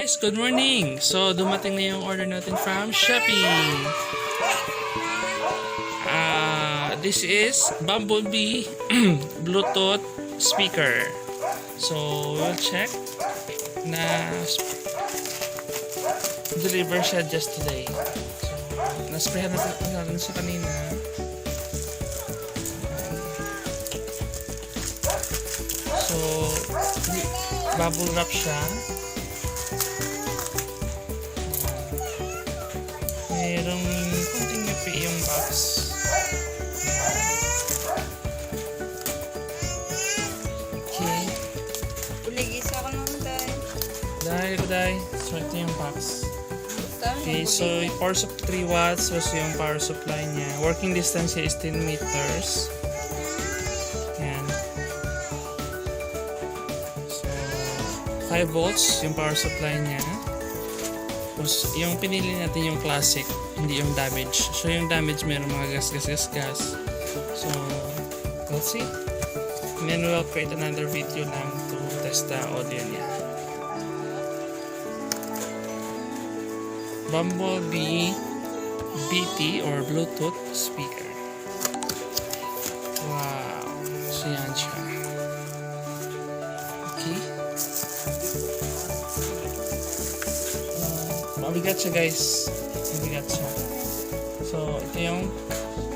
Guys, good morning! So, dumating na yung order natin from Shopee. This is Bumblebee Bluetooth speaker. So, we'll check na deliver siya just today. So, nasprayan natin siya kanina. So, bubble wrap siya. Mayroong konting ngipi yung box. Okay. Uligis ako nung Dahil. So, ito yung box. Okay, so power supply 3 watts. So, yung power supply niya. Working distance niya is 10 meters. Yan. So, 5 volts yung power supply niya. Tapos, yung pinili natin yung classic, hindi yung damage. So, yung damage meron mga gas. So, we'll see. And then we'll create another video lang to test the audio niya. Bumblebee BT or Bluetooth speaker. Wow. So, yan siya. Okay. Mabigat siya, guys. Mabigat siya. So, ito yung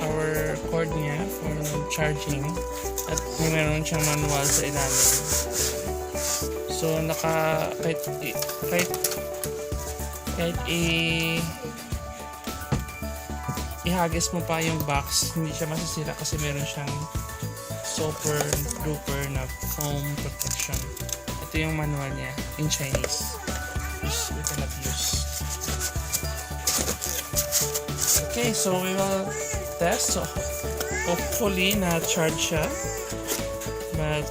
power cord niya for charging. At may meron siyang manual sa ilalim. So, kahit ihagis mo pa yung box, hindi siya masisira kasi meron siyang super duper na foam protection. Ito yung manual niya in Chinese. We cannot use. Okay, so we will test. So, hopefully na-charge siya. But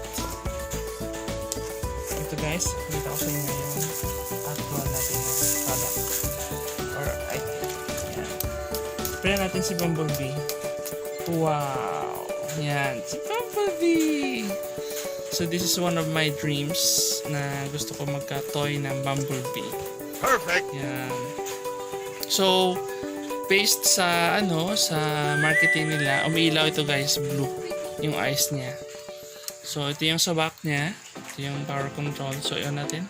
ito guys, kita ko sa inyo yung actual natin na product or item. Yan. Pray natin si Bumblebee. Wow! Yan, si Bumblebee! So this is one of my dreams na gusto ko magka-toy ng Bumblebee. Perfect! Yan. So, based sa sa marketing nila, umiilaw ito guys, blue yung eyes niya. So ito yung sa back niya, ito yung power control. So yun natin.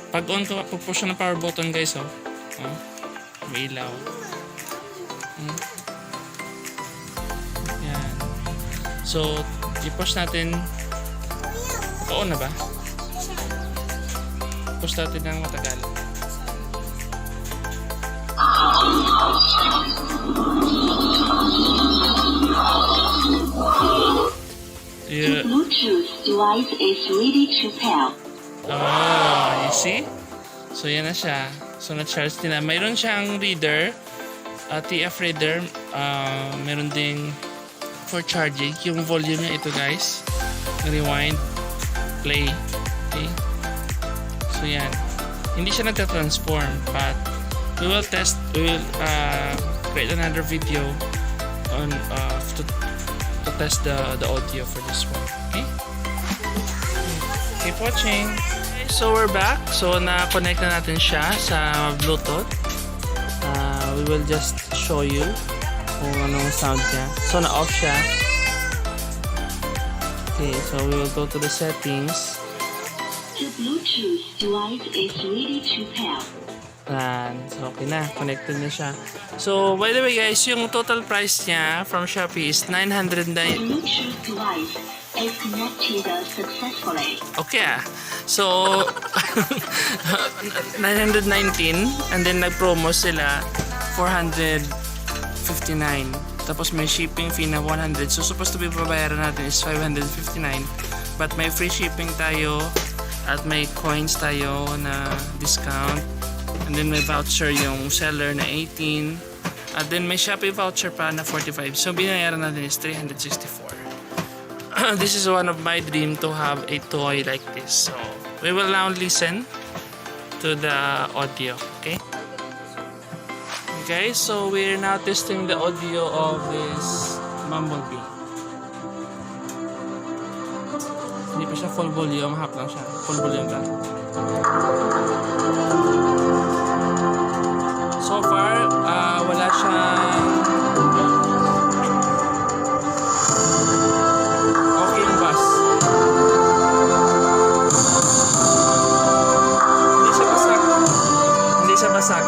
Pag on ko, pupush ng power button guys, umiilaw. Yan. So i-push natin. On na ba? Push natin ng matagal. The Bluetooth device is ready to pair. Oh, you see? So yan na siya. So na-charge din na. Mayroon siyang reader, TF reader. Meron ding for charging. Yung volume niya ito guys. Rewind, play. Okay. So yan. Hindi siya nagta-transform, but we will create another video on to test the audio for this one. Okay? Keep watching. Okay, so we're back. So na-connect na natin siya sa Bluetooth. We will just show you kung anong sound niya. So na-off siya. Okay, so we will go to the settings. The Bluetooth device is ready to pair. So okay na, connected na siya. So by the way guys, yung total price niya from Shopee is 909. The Bluetooth device is connected successfully. Okay so 919 and then nag-promo sila 459. Tapos may shipping fee na 100. So supposed to be babayaran natin is 559. But may free shipping tayo at may coins tayo na discount. And then may voucher yung seller na 18. At then may Shopee voucher pa na 45. So binayaran natin is 364. This is one of my dream to have a toy like this. So we will now listen to the audio. Okay? Okay, so we're now testing the audio of this Bumblebee. Hindi pa siya full volume, half lang siya. Full volume lang. So far, wala siyang okay yung bass. Hindi siya basag. Hindi siya basag.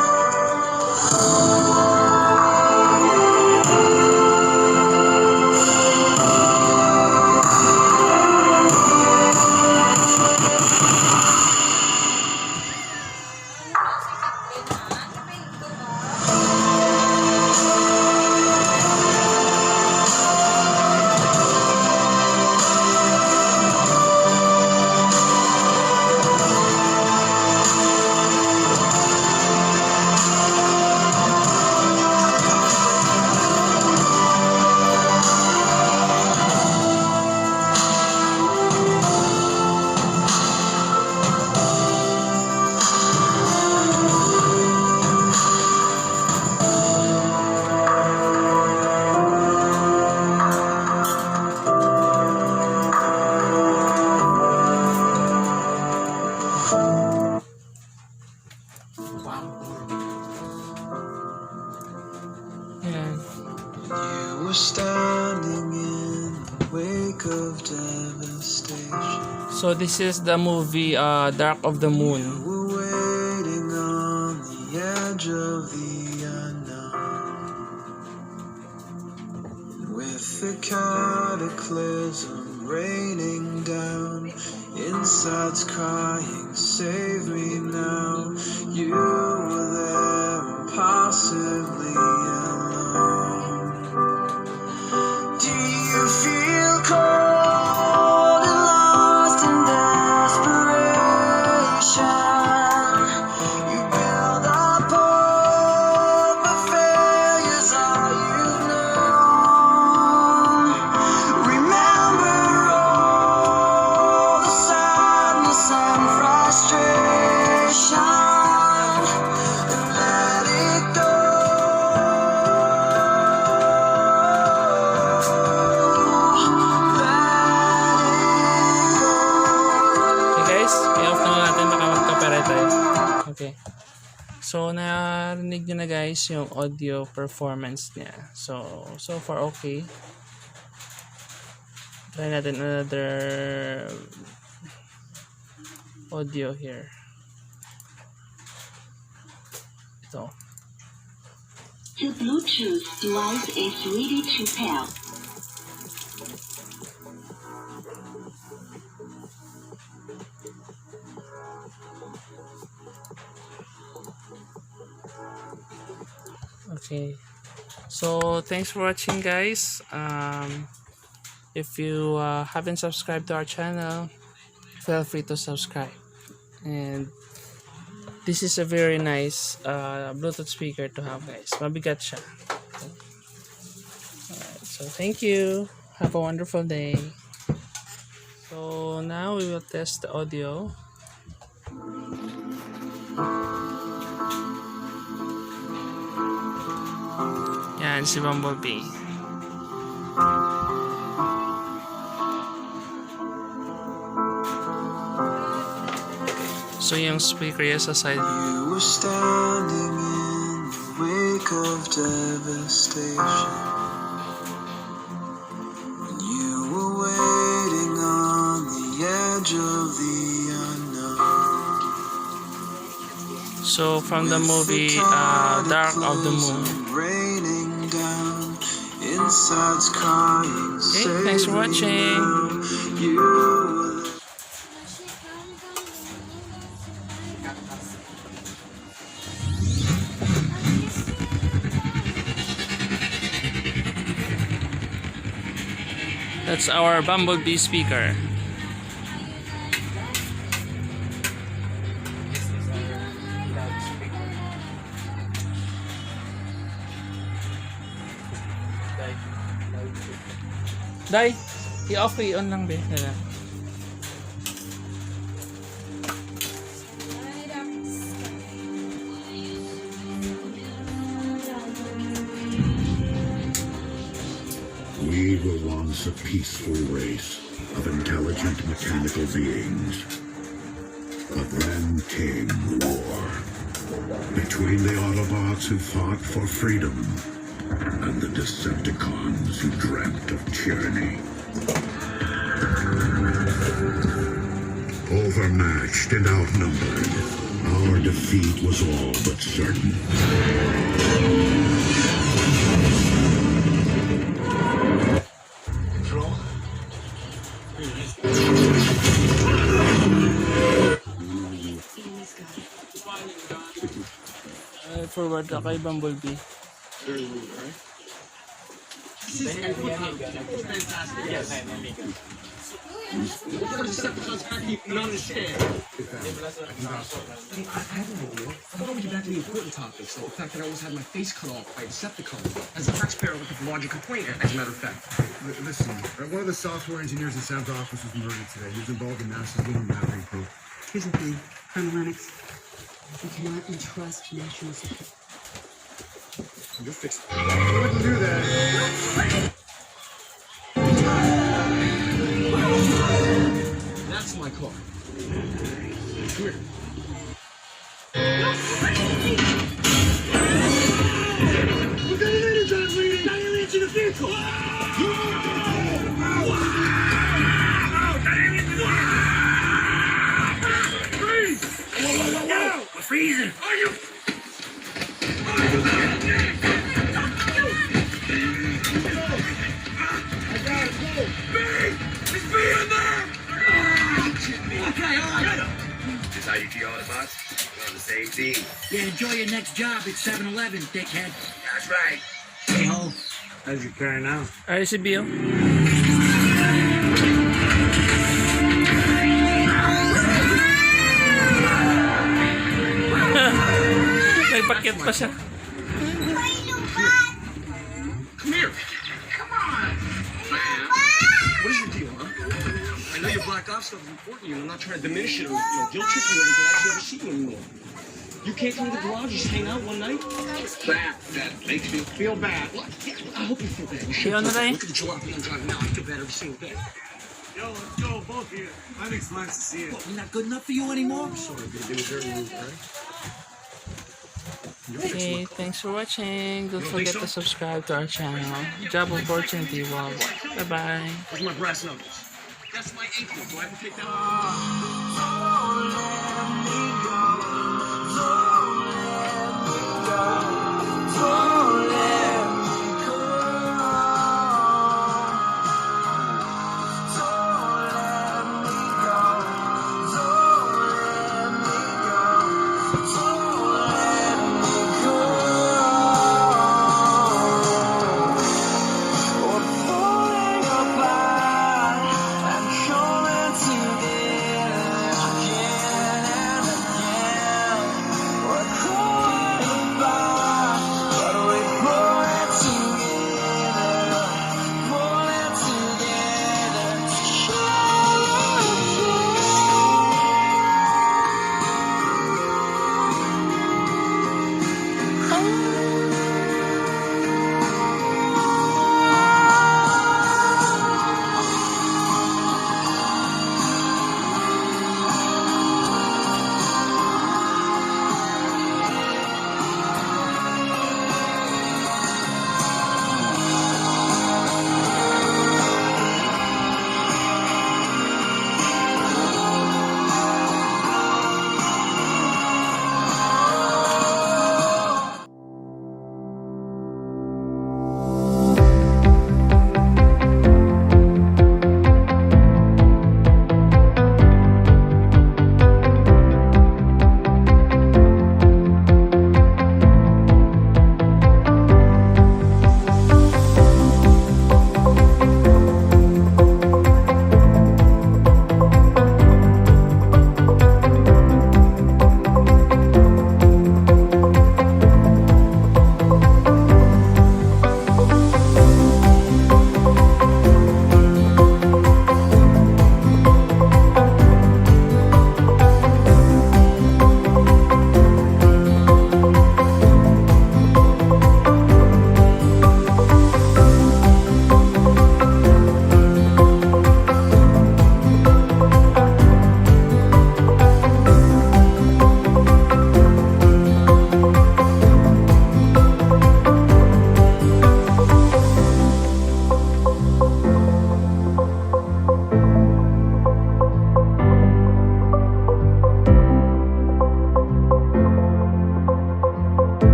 We're standing in the wake of devastation. So this is the movie Dark of the Moon. We're waiting on the edge of the unknown. With the cataclysm raining down, inside's crying, save me now. You were there, impossibly alone. Do you feel cold and lost in desperation? You build up hope, but failure's all you've known. Remember all the sadness and frustration, and let it go. Okay. So, narinig nyo na guys yung audio performance niya. So far okay. Try natin another audio here. Ito. The Bluetooth device is ready to pair. Okay, so thanks for watching guys. If you haven't subscribed to our channel, feel free to subscribe. And this is a very nice Bluetooth speaker to have guys. Mabigat siya. Alright, so thank you. Have a wonderful day. So now we will test the audio. Yan si Bumblebee. So yung speaker niya sa side. You were standing in the wake of devastation. When you were waiting on the edge of the unknown. So from the movie Dark of the Moon. Raining down, inside's crying. Okay, thanks for watching. That's our Bumblebee speaker. Dai, i-off i-on lang be. Dala. We were once once a peaceful race of intelligent mechanical beings. But then came war between the Autobots who fought for freedom and the Decepticons who dreamt of tyranny. Overmatched and outnumbered, our defeat was all but certain. Control? Forward na kay Bumblebee. I thought we get back to the important topics, like the fact that I always had my face cut off by Decepticons. As a taxpayer, looking for larger complaint, as a matter of fact. Listen, one of the software engineers in Sam's office was murdered today. He was involved in massive human battery proof. Here's the thing, Colonel Lennox. We cannot entrust national security. You'll fix it. I wouldn't do that. That's my car. Come here. We've got an energize reading! Got aliens in the vehicle! Freeze! Whoa! We're freezing! Are you? Is how you feel on the bus? We're on the same team. Yeah, enjoy your next job at 7-Eleven, dickhead. That's right. Hey ho. How's your car now? RGB oh. Nagpakit pa siya. Come here. Come on. Man. What is your deal, huh? I know your black ops stuff is important to you, and I'm not trying to diminish it or guilt trip you or anything. I actually never see you anymore. You can't come to the garage, just hang out one night? That makes me feel bad. Look, I hope you feel bad. You should. Ano na eh? Look at the jalopy I'm driving now. I feel bad every single day. Yo, let's go, both of you. Lennox wants to see it. What, we're not good enough for you anymore? Sorry, but it was very rude, right? Okay, thanks for watching. Don't forget to subscribe to our channel. Job opportunity worldwide. Bye-bye. Where's my brass knuckles? That's my ankle. Do I have to take that off? Oh, let me go.